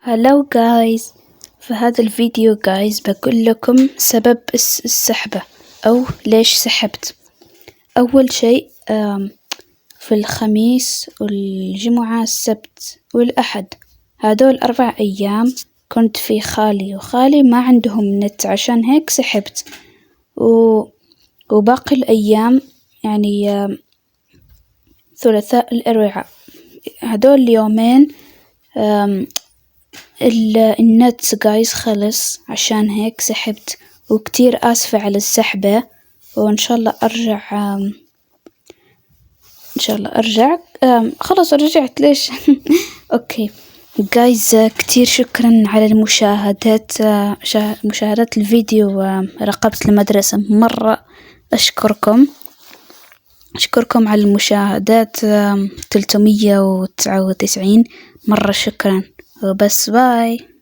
هلو جايز، في هذا الفيديو جايز بقول لكم سبب السحبة أو ليش سحبت. أول شيء في الخميس والجمعة السبت والأحد، هذول 4 أيام كنت في خالي، وخالي ما عندهم نت، عشان هيك سحبت. وباقي الأيام يعني ثلاثاء الأربعاء، هذول اليومين النت جايز خلص، عشان هيك سحبت. وكتير آسفة على السحبة، وإن شاء الله أرجع إن شاء الله أرجع. خلاص رجعت ليش؟ أوكي جايز، كتير شكرا على المشاهدات، مشاهدات الفيديو. رقبة المدرسة، مرة أشكركم على المشاهدات، 399 مرة شكرا. وبس، باي.